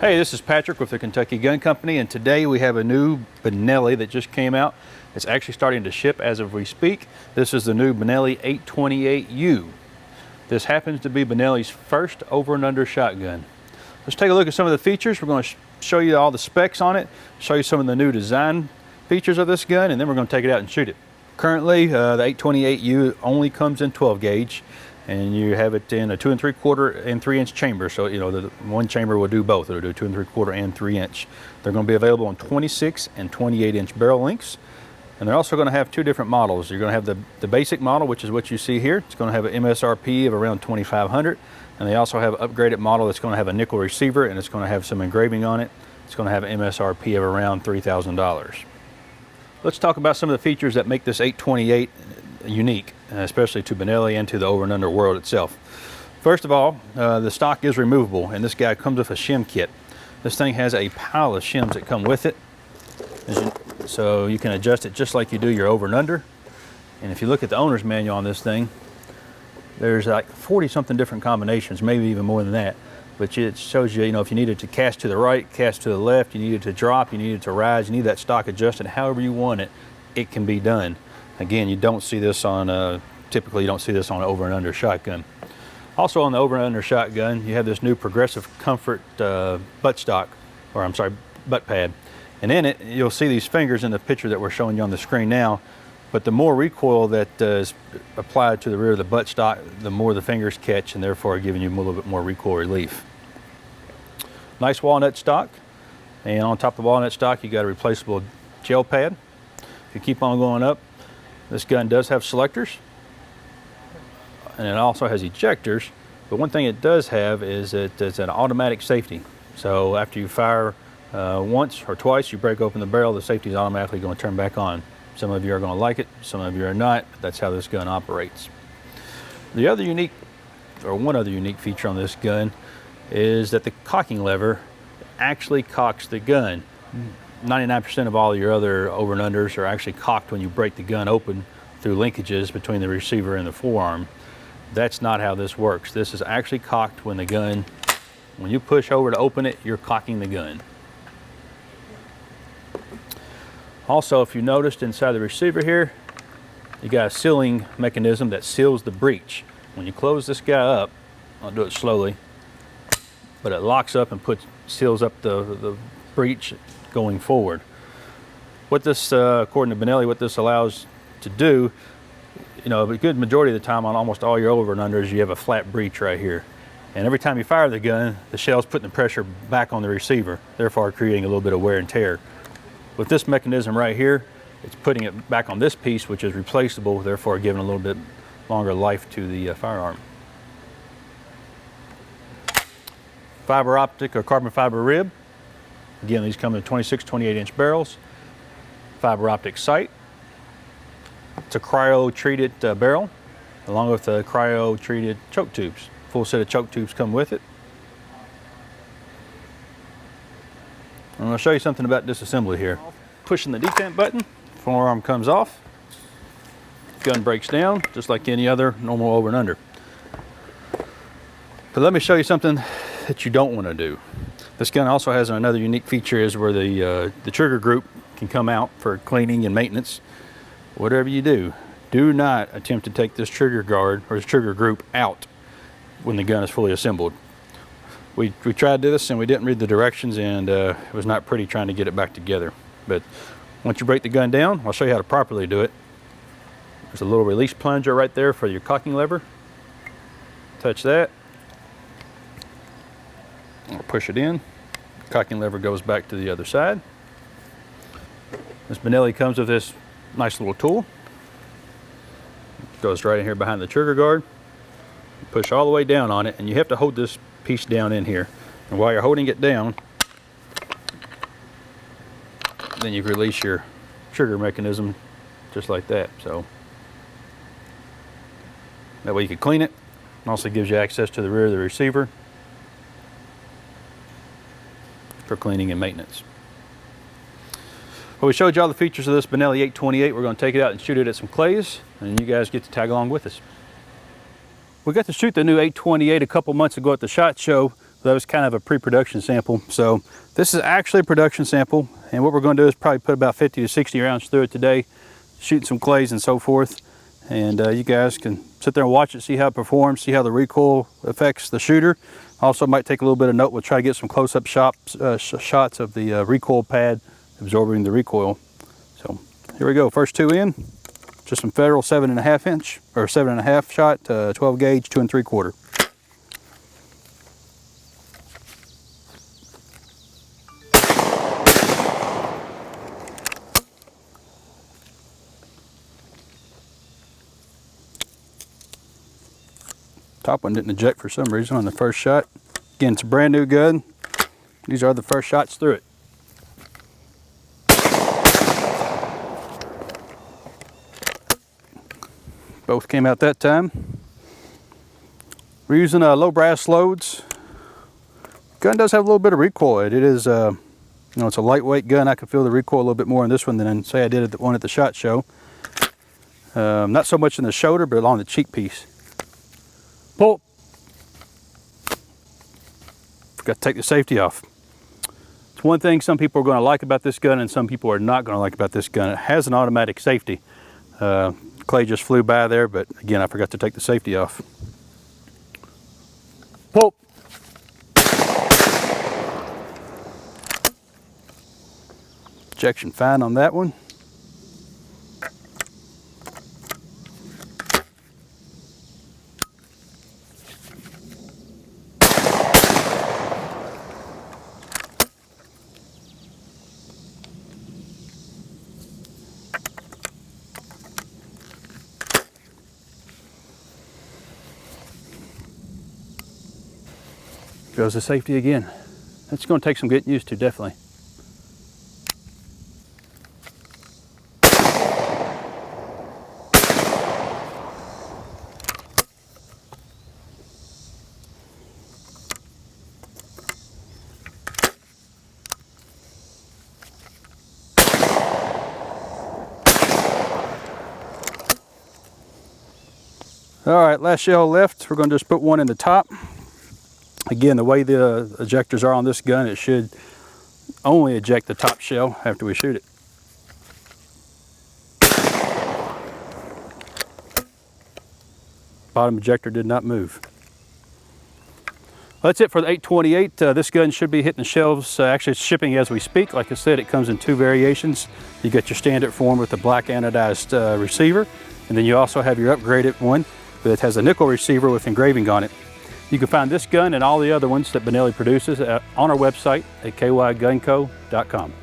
Hey, this is Patrick with the Kentucky Gun Company, and today we have a new Benelli that just came out. It's actually starting to ship as of we speak. This is the new Benelli 828U. This happens to be Benelli's first over and under shotgun. Let's take a look at some of the features. We're going to show you all the specs on it, show you some of the new design features of this gun, and then we're going to take it out and shoot it. Currently, the 828U only comes in 12 gauge. And you have it in a 2 3/4 and 3-inch chamber. So, you know, the one chamber will do both. It'll do 2 3/4 and 3-inch. They're going to be available on 26 and 28-inch barrel lengths. And they're also going to have two different models. You're going to have the basic model, which is what you see here. It's going to have an MSRP of around $2,500. And they also have an upgraded model that's going to have a nickel receiver, and it's going to have some engraving on it. It's going to have an MSRP of around $3,000. Let's talk about some of the features that make this 828 unique, especially to Benelli and to the over and under world itself. First of all, the stock is removable, and this guy comes with a shim kit. This thing has a pile of shims that come with it, so you can adjust it just like you do your over and under. And if you look at the owner's manual on this thing, there's like 40 something different combinations, maybe even more than that. But it shows you, if you needed to cast to the right, cast to the left, you needed to drop, you needed to rise, you need that stock adjusted however you want it, it can be done. Again, you don't see this on, typically you don't see this on an over and under shotgun. Also on the over and under shotgun, you have this new Progressive Comfort butt stock, or I'm sorry, butt pad. And in it, you'll see these fingers in the picture that we're showing you on the screen now. But the more recoil that is applied to the rear of the butt stock, the more the fingers catch, and therefore giving you a little bit more recoil relief. Nice walnut stock. And on top of the walnut stock, you got a replaceable gel pad. If you keep on going up, this gun does have selectors, and it also has ejectors, but one thing it does have is it's an automatic safety. So after you fire once or twice, you break open the barrel, the safety is automatically going to turn back on. Some of you are going to like it, some of you are not, but that's how this gun operates. The other unique, or one other unique feature on this gun is that the cocking lever actually cocks the gun. 99% of all your other over and unders are actually cocked when you break the gun open through linkages between the receiver and the forearm. That's not how this works. This is actually cocked when when you push over to open it, you're cocking the gun. Also, if you noticed inside the receiver here, you got a sealing mechanism that seals the breech. When you close this guy up, I'll do it slowly, but it locks up and seals up the breech going forward. What this, according to Benelli, what this allows to do, a good majority of the time on almost all your over and unders, you have a flat breech right here. And every time you fire the gun, the shell's putting the pressure back on the receiver, therefore creating a little bit of wear and tear. With this mechanism right here, it's putting it back on this piece, which is replaceable, therefore giving a little bit longer life to the firearm. Fiber optic or carbon fiber rib. Again, these come in 26, 28-inch barrels. Fiber optic sight. It's a cryo-treated barrel, along with the cryo-treated choke tubes. Full set of choke tubes come with it. I'm going to show you something about disassembly here. Pushing the detent button, forearm comes off. Gun breaks down, just like any other normal over and under. But let me show you something that you don't want to do. This gun also has another unique feature, is where the trigger group can come out for cleaning and maintenance. Whatever you do, do not attempt to take this trigger guard or this trigger group out when the gun is fully assembled. We tried this and we didn't read the directions, and it was not pretty trying to get it back together. But once you break the gun down, I'll show you how to properly do it. There's a little release plunger right there for your cocking lever. Touch that. I'll push it in. Cocking lever goes back to the other side. This Benelli comes with this nice little tool. It goes right in here behind the trigger guard. You push all the way down on it, and you have to hold this piece down in here. And while you're holding it down, then you release your trigger mechanism just like that. So that way you can clean it. It also gives you access to the rear of the receiver for cleaning and maintenance. Well, we showed you all the features of this Benelli 828. We're going to take it out and shoot it at some clays, and you guys get to tag along with us. We got to shoot the new 828 a couple months ago at the SHOT Show. That was kind of a pre-production sample. So this is actually a production sample, and what we're going to do is probably put about 50 to 60 rounds through it today, shooting some clays and so forth. And you guys can sit there and watch it, see how it performs, see how the recoil affects the shooter. Also might take a little bit of note. We'll try to get some close-up shots of the recoil pad absorbing the recoil. So here we go, first two in. Just some Federal 7.5 inch or 7.5 shot, 12 gauge, 2 3/4. Top one didn't eject for some reason on the first shot. Again, it's a brand new gun. These are the first shots through it. Both came out that time. We're using low brass loads. Gun does have a little bit of recoil. It is, you know, it's a lightweight gun. I can feel the recoil a little bit more in this one than say I did at the one at the SHOT Show. Not so much in the shoulder, but along the cheek piece. Pull. Forgot to take the safety off. It's one thing some people are going to like about this gun and some people are not going to like about this gun. It has an automatic safety. Clay just flew by there, but again, I forgot to take the safety off. Pull. Ejection fine on that one. Goes the safety again. That's going to take some getting used to, definitely. All right, last shell left. We're going to just put one in the top. Again, the way the ejectors are on this gun, it should only eject the top shell after we shoot it. Bottom ejector did not move. Well, that's it for the 828. This gun should be hitting the shelves. Actually, it's shipping as we speak. Like I said, it comes in two variations. You got your standard form with the black anodized receiver, and then you also have your upgraded one that has a nickel receiver with engraving on it. You can find this gun and all the other ones that Benelli produces on our website at kygunco.com.